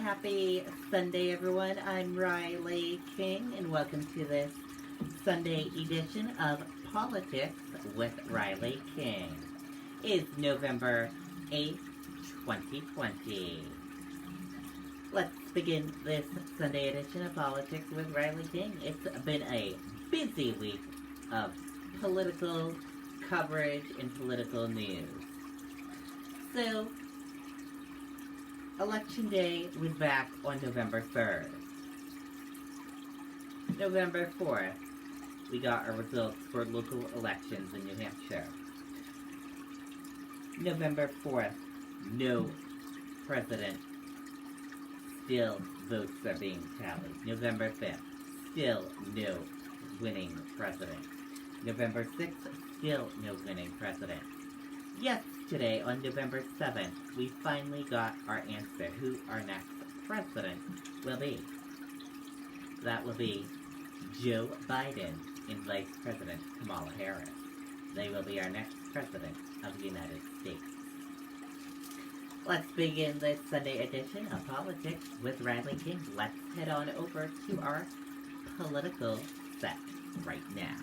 Happy Sunday, everyone. I'm Riley King, and welcome to this Sunday edition of Politics with Riley King. It's November 8th, 2020. Let's begin this Sunday edition of Politics with Riley King. It's been a busy week of political coverage and political news. So, Election Day was back on November 3rd. November 4th, we got our results for local elections in New Hampshire. November 4th, no president. Still, votes are being tallied. November 5th, still no winning president. November 6th, still no winning president. Yesterday, on November 7th, we finally got our answer who our next president will be. That will be Joe Biden and Vice President Kamala Harris. They will be our next president of the United States. Let's begin this Sunday edition of Politics with Riley King. Let's head on over to our political set right now.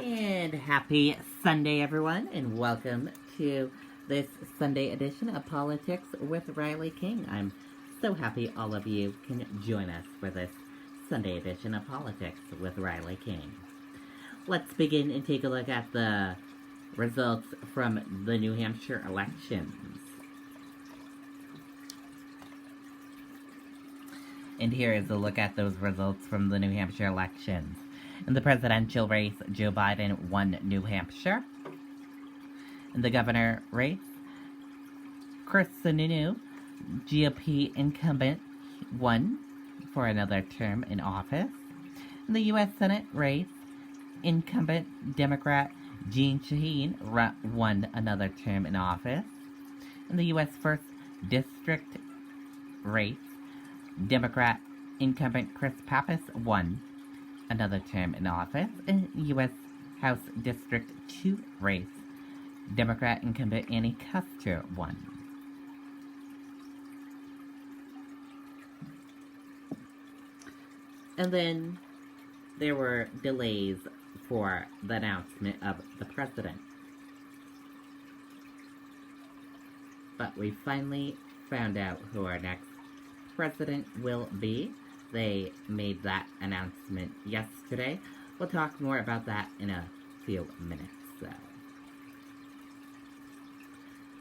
And happy Sunday, everyone, and welcome to this Sunday edition of Politics with Riley King. I'm so happy all of you can join us for this Sunday edition of Politics with Riley King. Let's begin and take a look at the results from the New Hampshire elections. And here is a look at those results from the New Hampshire elections. In the presidential race, Joe Biden won New Hampshire. In the governor race, Chris Sununu, GOP incumbent, won for another term in office. In the U.S. Senate race, incumbent Democrat Jeanne Shaheen won another term in office. In the U.S. 1st District race, Democrat incumbent Chris Pappas won another term in office. In U.S. House District 2 race, Democrat incumbent Annie Kuster won. And then there were delays for the announcement of the president. But we finally found out who our next president will be. They made that announcement yesterday. We'll talk more about that in a few minutes, though.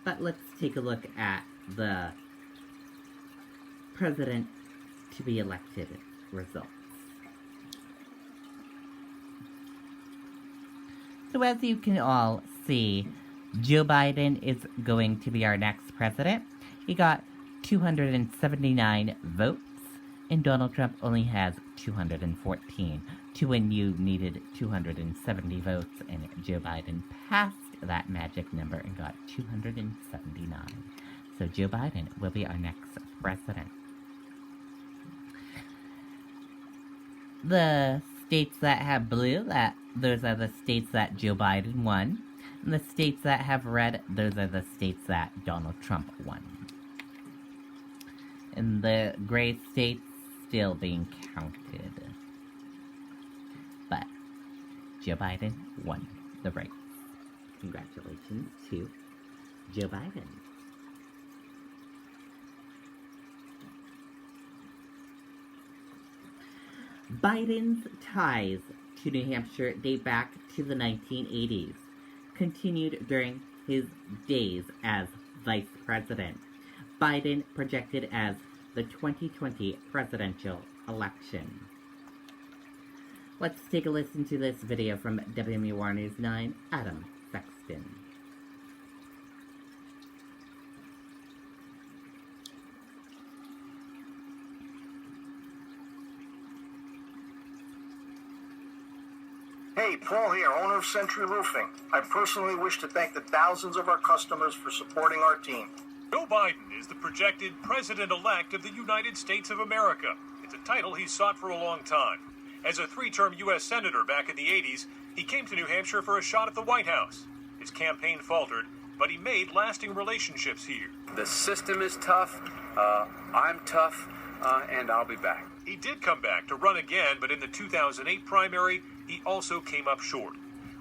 But let's take a look at the president to be elected results. So as you can all see, Joe Biden is going to be our next president. He got 279 votes. And Donald Trump only has 214. To win, you needed 270 votes, and Joe Biden passed that magic number and got 279. So Joe Biden will be our next president. The states that have blue, those are the states that Joe Biden won. And the states that have red, those are the states that Donald Trump won. And the gray states still being counted. But Joe Biden won the race. Congratulations to Joe Biden. Biden's ties to New Hampshire date back to the 1980s, continued during his days as vice president. Biden projected as the 2020 presidential election. Let's take a listen to this video from WMUR News 9, Adam Sexton. Hey, Paul here, owner of Century Roofing. I personally wish to thank the thousands of our customers for supporting our team. Joe Biden is the projected president-elect of the United States of America. It's a title he's sought for a long time. As a three-term U.S. Senator back in the 80s, he came to New Hampshire for a shot at the White House. His campaign faltered, but he made lasting relationships here. The system is tough, I'm tough, and I'll be back. He did come back to run again, but in the 2008 primary, he also came up short.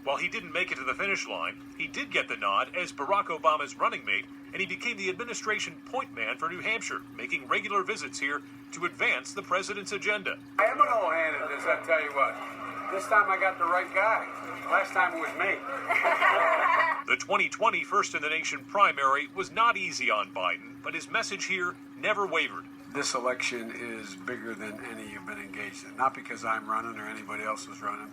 While he didn't make it to the finish line, he did get the nod as Barack Obama's running mate, and he became the administration point man for New Hampshire, making regular visits here to advance the president's agenda. I am an old hand at this, I tell you what. This time I got the right guy. Last time it was me. The 2020 First in the Nation primary was not easy on Biden, but his message here never wavered. This election is bigger than any you've been engaged in. Not because I'm running or anybody else is running,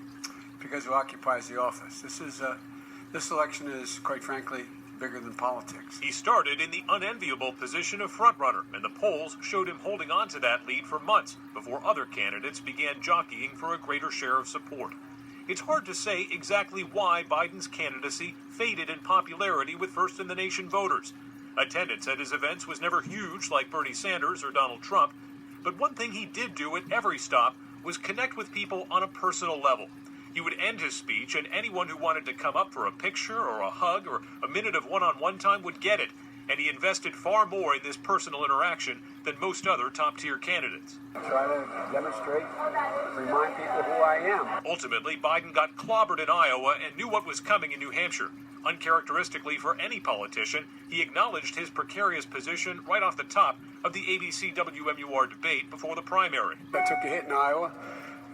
because who occupies the office. This election is, quite frankly, bigger than politics. He started in the unenviable position of frontrunner, and the polls showed him holding on to that lead for months before other candidates began jockeying for a greater share of support. It's hard to say exactly why Biden's candidacy faded in popularity with first-in-the-nation voters. Attendance at his events was never huge like Bernie Sanders or Donald Trump, but one thing he did do at every stop was connect with people on a personal level. He would end his speech, and anyone who wanted to come up for a picture or a hug or a minute of one-on-one time would get it, and he invested far more in this personal interaction than most other top-tier candidates. Try to demonstrate, remind people who I am. Ultimately, Biden got clobbered in Iowa and knew what was coming in New Hampshire. Uncharacteristically for any politician, he acknowledged his precarious position right off the top of the ABC WMUR debate before the primary. I took a hit in Iowa,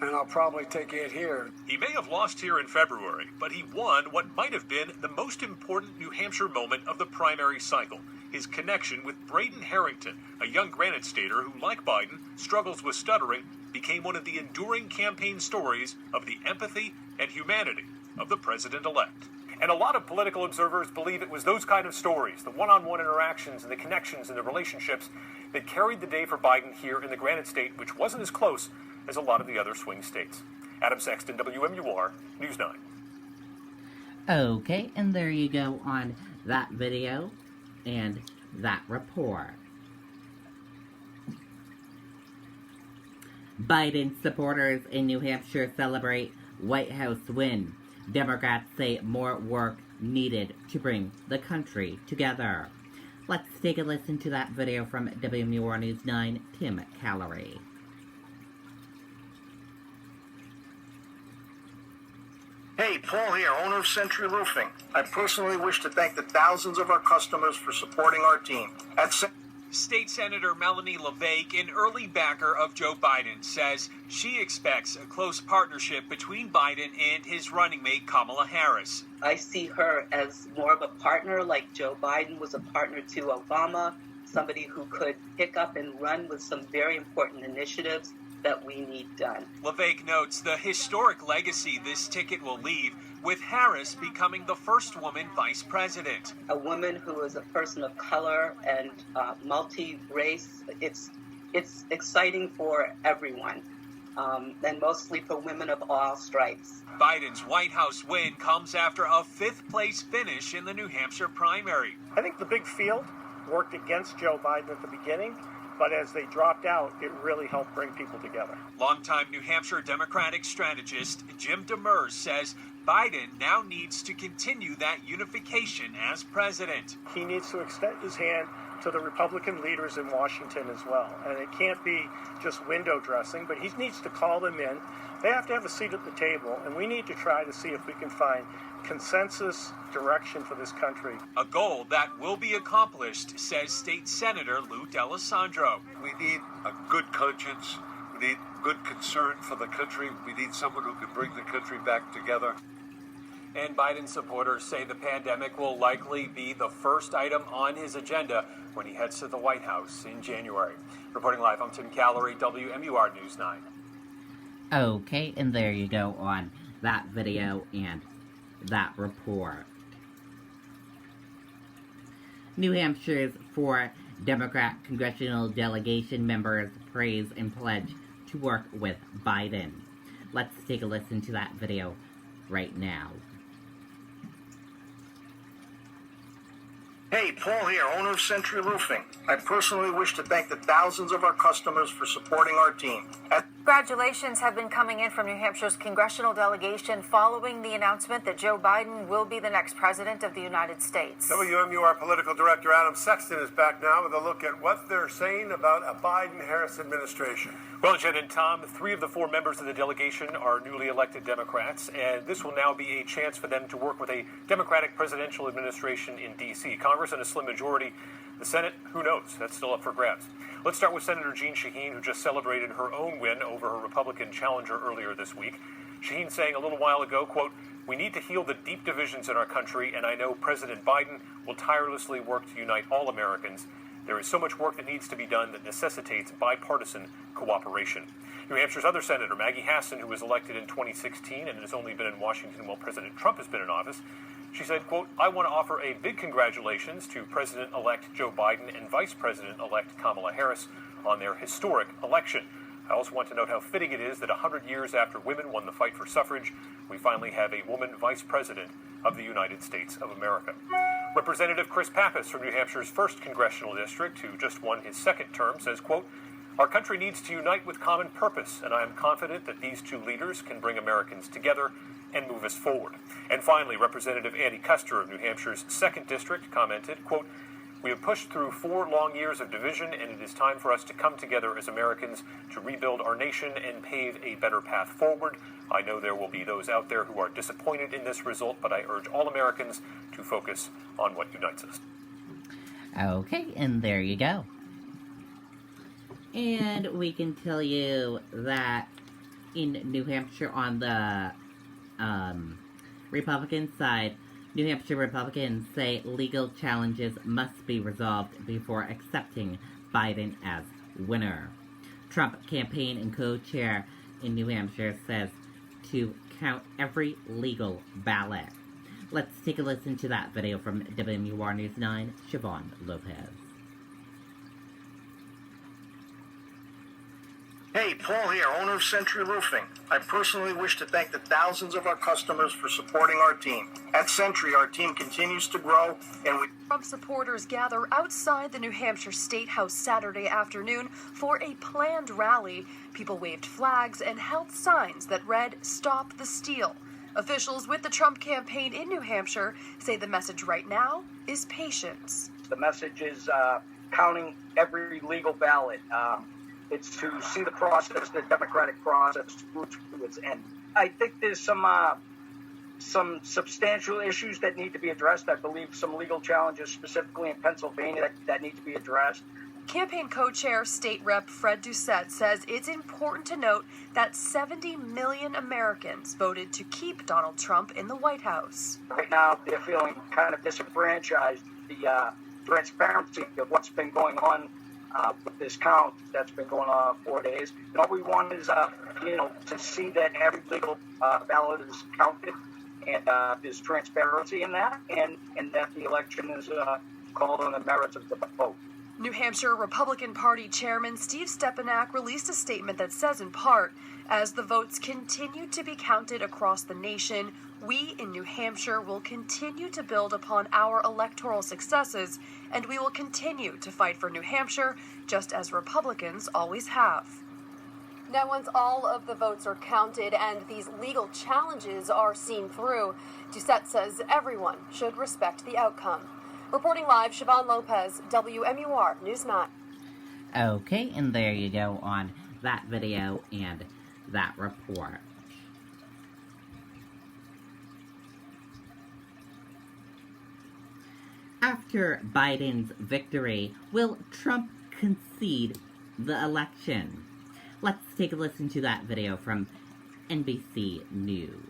and I'll probably take a hit here. He may have lost here in February, but he won what might have been the most important New Hampshire moment of the primary cycle, his connection with Braden Harrington, a young Granite Stater who, like Biden, struggles with stuttering, became one of the enduring campaign stories of the empathy and humanity of the president-elect. And a lot of political observers believe it was those kind of stories, the one-on-one interactions and the connections and the relationships that carried the day for Biden here in the Granite State, which wasn't as close as a lot of the other swing states. Adam Sexton, WMUR, News 9. Okay, and there you go on that video and that report. Biden supporters in New Hampshire celebrate White House win. Democrats say more work needed to bring the country together. Let's take a listen to that video from WMUR News 9, Tim Callery. Hey, Paul here, owner of Century Roofing. I personally wish to thank the thousands of our customers for supporting our team. State Senator Melanie LeVake, an early backer of Joe Biden, says she expects a close partnership between Biden and his running mate Kamala Harris. I see her as more of a partner, like Joe Biden was a partner to Obama, somebody who could pick up and run with some very important initiatives that we need done. LeVake notes the historic legacy this ticket will leave, with Harris becoming the first woman vice president. A woman who is a person of color and multi-race, it's exciting for everyone, and mostly for women of all stripes. Biden's White House win comes after a fifth-place finish in the New Hampshire primary. I think the big field worked against Joe Biden at the beginning, but as they dropped out, it really helped bring people together. Longtime New Hampshire Democratic strategist Jim Demers says Biden now needs to continue that unification as president. He needs to extend his hand to the Republican leaders in Washington as well. And it can't be just window dressing, but he needs to call them in. They have to have a seat at the table, and we need to try to see if we can find consensus direction for this country. A goal that will be accomplished, says State Senator Lou D'Alessandro. We need a good conscience. We need good concern for the country. We need someone who can bring the country back together. And Biden supporters say the pandemic will likely be the first item on his agenda when he heads to the White House in January. Reporting live, I'm Tim Callery, WMUR News 9. Okay, and there you go on that video and that report. New Hampshire's 4 Democrat congressional delegation members praise and pledge to work with Biden. Let's take a listen to that video right now. Hey, Paul here, owner of Century Roofing. I personally wish to thank the thousands of our customers for supporting our team. Congratulations have been coming in from New Hampshire's congressional delegation following the announcement that Joe Biden will be the next president of the United States. WMUR political director Adam Sexton is back now with a look at what they're saying about a Biden-Harris administration. Well, Jen and Tom, 3 of the 4 members of the delegation are newly elected Democrats, and this will now be a chance for them to work with a Democratic presidential administration in D.C. Congress in a slim majority. The Senate, who knows? That's still up for grabs. Let's start with Senator Jeanne Shaheen, who just celebrated her own win over her Republican challenger earlier this week. Shaheen saying a little while ago, quote, "We need to heal the deep divisions in our country, and I know President Biden will tirelessly work to unite all Americans. There is so much work that needs to be done that necessitates bipartisan cooperation." New Hampshire's other senator, Maggie Hassan, who was elected in 2016 and has only been in Washington while President Trump has been in office, she said, quote, "I want to offer a big congratulations to President-elect Joe Biden and Vice President-elect Kamala Harris on their historic election. I also want to note how fitting it is that 100 years after women won the fight for suffrage, we finally have a woman vice president of the United States of America." Representative Chris Pappas from New Hampshire's 1st Congressional District, who just won his 2nd term, says, quote, "Our country needs to unite with common purpose, and I am confident that these 2 leaders can bring Americans together and move us forward." And finally, Representative Andy Custer of New Hampshire's 2nd District commented, quote, "We have pushed through 4 long years of division, and it is time for us to come together as Americans to rebuild our nation and pave a better path forward. I know there will be those out there who are disappointed in this result, but I urge all Americans to focus on what unites us." Okay, and there you go. And we can tell you that in New Hampshire on the Republican side, New Hampshire Republicans say legal challenges must be resolved before accepting Biden as winner. Trump campaign and co-chair in New Hampshire says to count every legal ballot. Let's take a listen to that video from WMUR News 9, Siobhan Lopez. Hey, Paul here, owner of Century Roofing. I personally wish to thank the thousands of our customers for supporting our team. At Century, our team continues to grow, and we... Trump supporters gather outside the New Hampshire State House Saturday afternoon for a planned rally. People waved flags and held signs that read, "Stop the Steal." Officials with the Trump campaign in New Hampshire say the message right now is patience. The message is counting every legal ballot. It's to see the process, the democratic process, through to its end. I think there's some substantial issues that need to be addressed. I believe some legal challenges, specifically in Pennsylvania, that need to be addressed. Campaign co-chair State Rep Fred Doucette says it's important to note that 70 million Americans voted to keep Donald Trump in the White House. Right now, they're feeling kind of disenfranchised. The transparency of what's been going on with this count that's been going on 4 days. And all we want is, to see that every legal ballot is counted and there's transparency in that and that the election is called on the merits of the vote. New Hampshire Republican Party Chairman Steve Stepanak released a statement that says in part, as the votes continue to be counted across the nation, we in New Hampshire will continue to build upon our electoral successes, and we will continue to fight for New Hampshire, just as Republicans always have. Now, once all of the votes are counted and these legal challenges are seen through, Doucette says everyone should respect the outcome. Reporting live, Siobhan Lopez, WMUR News 9. Okay, and there you go on that video and that report. After Biden's victory, will Trump concede the election? Let's take a listen to that video from NBC News.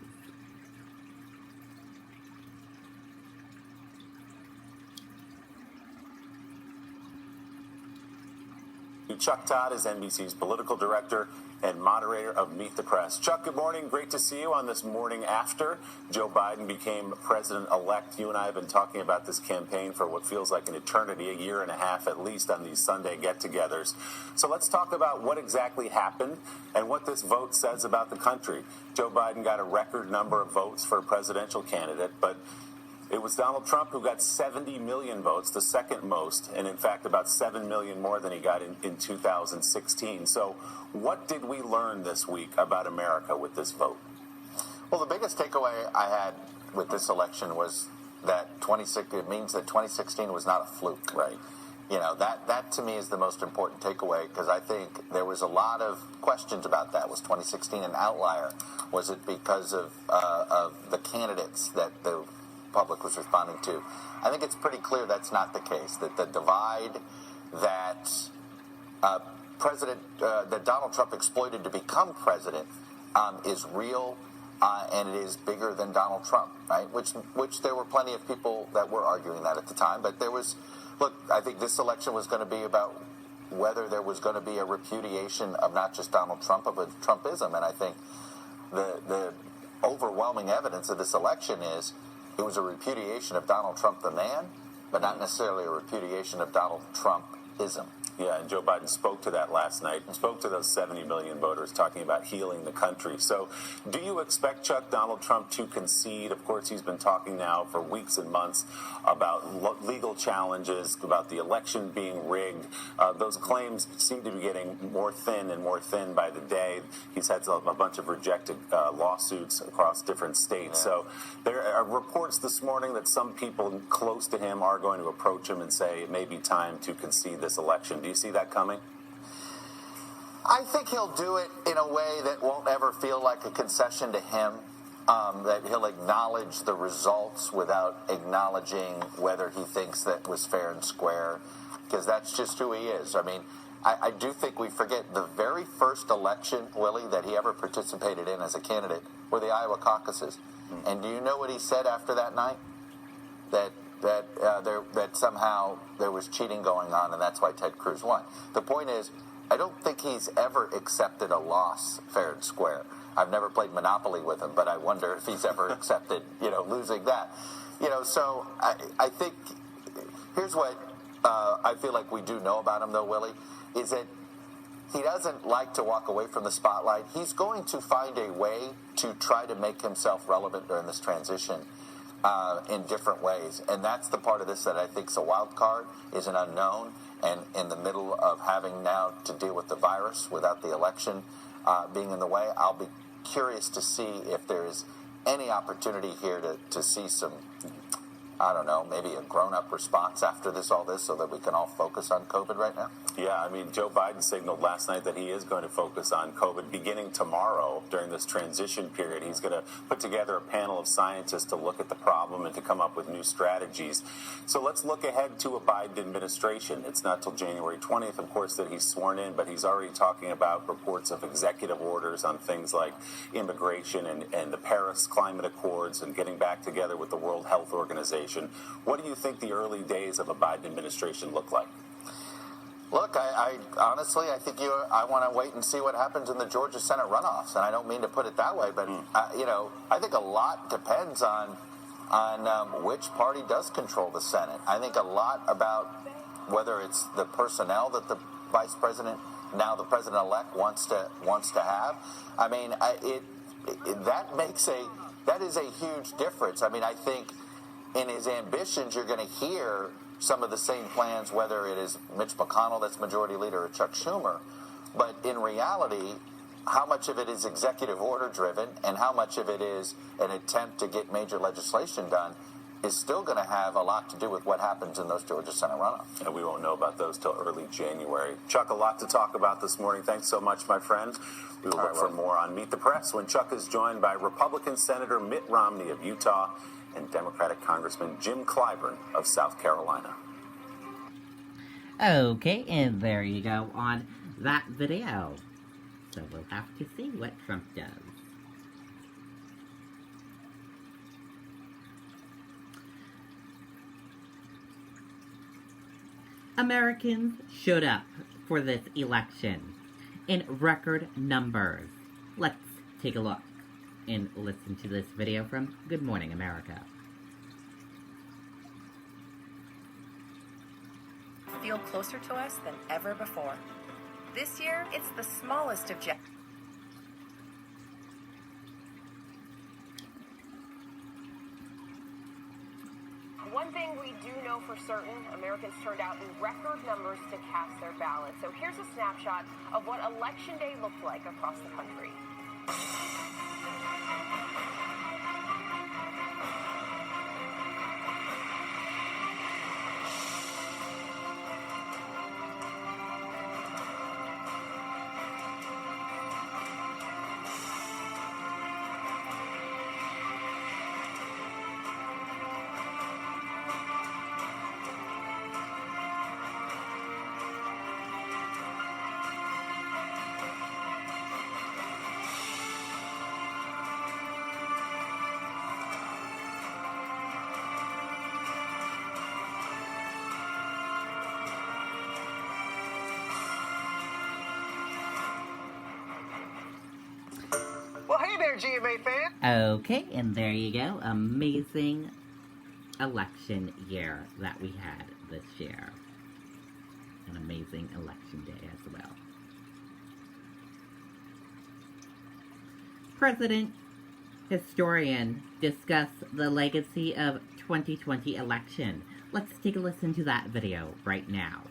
Chuck Todd is NBC's political director and moderator of Meet the Press. Chuck, good morning. Great to see you on this morning after Joe Biden became president-elect. You and I have been talking about this campaign for what feels like an eternity, a year and a half at least, on these Sunday get-togethers. So let's talk about what exactly happened and what this vote says about the country. Joe Biden got a record number of votes for a presidential candidate, but It was Donald Trump who got 70 million votes, the second most, and in fact about 7 million more than he got in 2016. So what did we learn this week about America with this vote? Well, the biggest takeaway I had with this election was that it means that 2016 was not a fluke. Right. You know, that to me is the most important takeaway, because I think there was a lot of questions about that. Was 2016 an outlier? Was it because of the candidates that the public was responding to? I think it's pretty clear that's not the case, that the divide that that Donald Trump exploited to become president is real, and it is bigger than Donald Trump, right? Which there were plenty of people that were arguing that at the time, but there was. Look, I think this election was going to be about whether there was going to be a repudiation of not just Donald Trump, but Trumpism. And I think the overwhelming evidence of this election is it was a repudiation of Donald Trump the man, but not necessarily a repudiation of Donald Trumpism. Yeah, and Joe Biden spoke to that last night, spoke to those 70 million voters, talking about healing the country. So do you expect, Chuck, Donald Trump to concede? Of course, he's been talking now for weeks and months about legal challenges, about the election being rigged. Those claims seem to be getting more thin and more thin by the day. He's had a bunch of rejected lawsuits across different states. Yeah. So there are reports this morning that some people close to him are going to approach him and say it may be time to concede this election. Do you see that coming? I think he'll do it in a way that won't ever feel like a concession to him, that he'll acknowledge the results without acknowledging whether he thinks that was fair and square, because that's just who he is. I mean, I do think we forget the very first election, Willie, that he ever participated in as a candidate were the Iowa caucuses. And do you know what he said after that night? That somehow there was cheating going on, and that's why Ted Cruz won. The point is, I don't think he's ever accepted a loss fair and square. I've never played Monopoly with him, but I wonder if he's ever accepted, losing that. So I think here's what I feel like we do know about him, though, Willie, is that he doesn't like to walk away from the spotlight. He's going to find a way to try to make himself relevant during this transition in different ways. And that's the part of this that I think is a wild card, is an unknown. And in the middle of having now to deal with the virus without the election being in the way, I'll be curious to see if there's any opportunity here to see some, I don't know, maybe a grown-up response after all this so that we can all focus on COVID right now? Yeah, I mean, Joe Biden signaled last night that he is going to focus on COVID beginning tomorrow during this transition period. He's going to put together a panel of scientists to look at the problem and to come up with new strategies. So let's look ahead to a Biden administration. It's not till January 20th, of course, that he's sworn in, but he's already talking about reports of executive orders on things like immigration and the Paris Climate Accords and getting back together with the World Health Organization. What do you think the early days of a Biden administration look like? Look, I honestly, I think I want to wait and see what happens in the Georgia Senate runoffs, and I don't mean to put it that way, but I think a lot depends on which party does control the Senate. I think a lot about whether it's the personnel that the vice president, now the president-elect, wants to have. I mean, that is a huge difference. I mean, I think in his ambitions, you're going to hear some of the same plans, whether it is Mitch McConnell that's majority leader or Chuck Schumer. But in reality, how much of it is executive order driven and how much of it is an attempt to get major legislation done is still going to have a lot to do with what happens in those Georgia Senate runoffs. And we won't know about those till early January. Chuck, a lot to talk about this morning. Thanks so much, my friend. We will look for more on Meet the Press when Chuck is joined by Republican Senator Mitt Romney of Utah and Democratic Congressman Jim Clyburn of South Carolina. Okay, and there you go on that video. So we'll have to see what Trump does. Americans showed up for this election in record numbers. Let's take a look and listen to this video from Good Morning America. Feel closer to us than ever before. This year, it's the smallest objective. One thing we do know for certain, Americans turned out in record numbers to cast their ballots. So here's a snapshot of what Election Day looked like across the country. Well, hey there, GMA fan. Okay, and there you go. Amazing election year that we had this year. An amazing election day as well. President historian discuss the legacy of 2020 election. Let's take a listen to that video right now.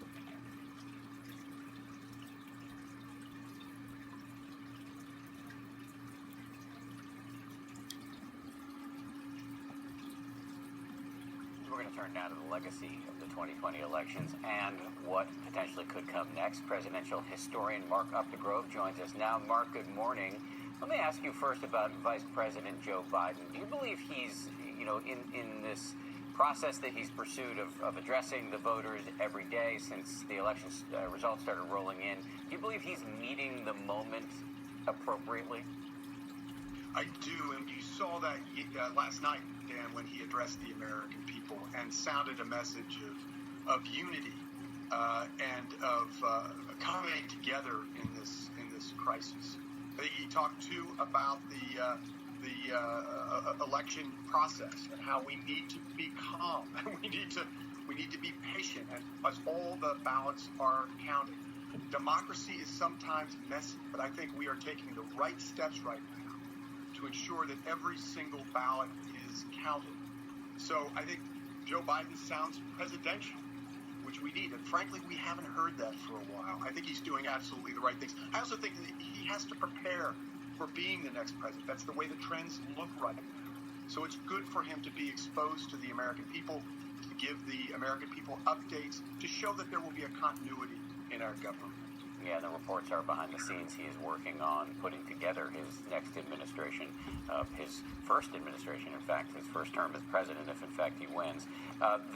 We're going to turn now to the legacy of the 2020 elections and what potentially could come next. Presidential historian Mark Updegrove joins us now. Mark, good morning. Let me ask you first about Vice President Joe Biden. Do you believe he's, in this process that he's pursued of addressing the voters every day since the election results started rolling in, do you believe he's meeting the moment appropriately? I do, and you saw that last night, Dan, when he addressed the American people and sounded a message of unity and of coming together in this crisis. He talked too about the election process and how we need to be calm and we need to be patient, and as all the ballots are counted. Democracy is sometimes messy, but I think we are taking the right steps right now to ensure that every single ballot is counted. So I think Joe Biden sounds presidential, which we need. And frankly, we haven't heard that for a while. I think he's doing absolutely the right things. I also think that he has to prepare for being the next president. That's the way the trends look right now. So it's good for him to be exposed to the American people, to give the American people updates, to show that there will be a continuity in our government. Yeah, the reports are behind the scenes. He is working on putting together his next administration, his first administration, in fact, his first term as president, if in fact he wins.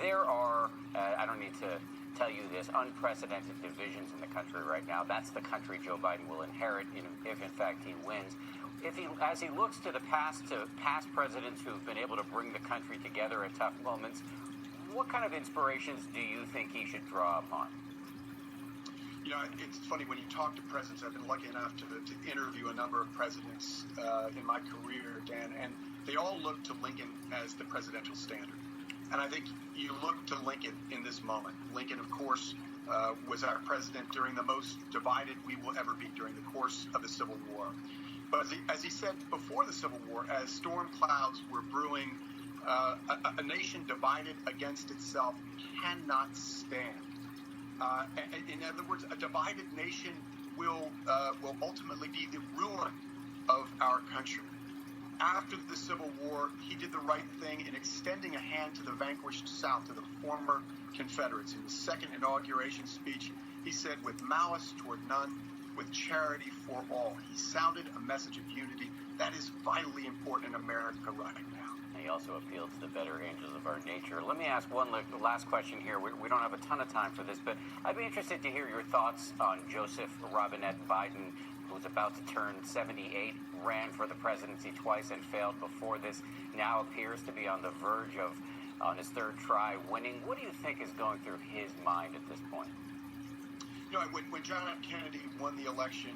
There are, I don't need to tell you this, unprecedented divisions in the country right now. That's the country Joe Biden will inherit if in fact he wins. As he looks to past presidents who've been able to bring the country together at tough moments, what kind of inspirations do you think he should draw upon? It's funny, when you talk to presidents, I've been lucky enough to interview a number of presidents in my career, Dan, and they all look to Lincoln as the presidential standard. And I think you look to Lincoln in this moment. Lincoln, of course, was our president during the most divided we will ever be during the course of the Civil War. But as he said before the Civil War, as storm clouds were brewing, a nation divided against itself cannot stand. In other words, a divided nation will ultimately be the ruin of our country. After the Civil War, he did the right thing in extending a hand to the vanquished South, to the former Confederates. In his second inauguration speech, he said, "With malice toward none, with charity for all." He sounded a message of unity that is vitally important in America right now. He also appealed to the better angels of our nature. Let me ask one last question here. We don't have a ton of time for this, but I'd be interested to hear your thoughts on Joseph Robinette Biden, who's about to turn 78, ran for the presidency twice and failed before this, now appears to be on the verge of, on his third try, winning. What do you think is going through his mind at this point? When John F. Kennedy won the election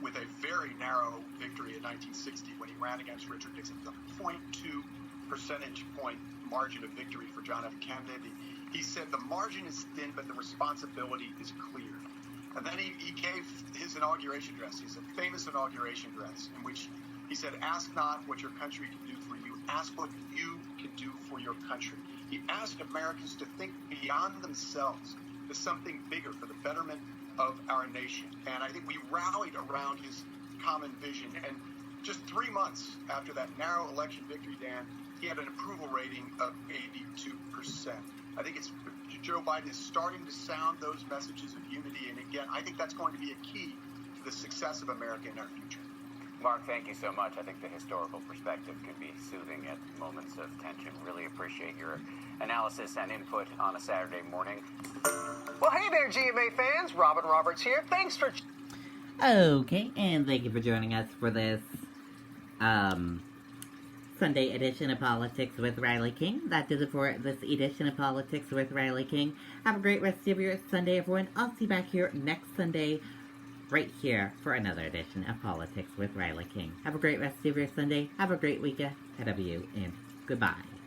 with a very narrow victory in 1960, when he ran against Richard Nixon, it was a 0.2 percentage point margin of victory for John F. Kennedy. He said the margin is thin, but the responsibility is clear. And then he gave his inauguration address. He's a famous inauguration address in which he said, "Ask not what your country can do for you. Ask what you can do for your country." He asked Americans to think beyond themselves to something bigger for the betterment of our nation. And I think we rallied around his common vision. And just 3 months after that narrow election victory, Dan, he had an approval rating of 82%. I think Joe Biden is starting to sound those messages of unity. And again, I think that's going to be a key to the success of America in our future. Mark, thank you so much. I think the historical perspective can be soothing at moments of tension. Really appreciate your analysis and input on a Saturday morning. Well, hey there, GMA fans. Robin Roberts here. Thanks for... Okay, and thank you for joining us for this, Sunday edition of Politics with Riley King. That does it for this edition of Politics with Riley King. Have a great rest of your Sunday, everyone. I'll see you back here next Sunday, right here, for another edition of Politics with Riley King. Have a great rest of your Sunday. Have a great weekend ahead of you, and goodbye.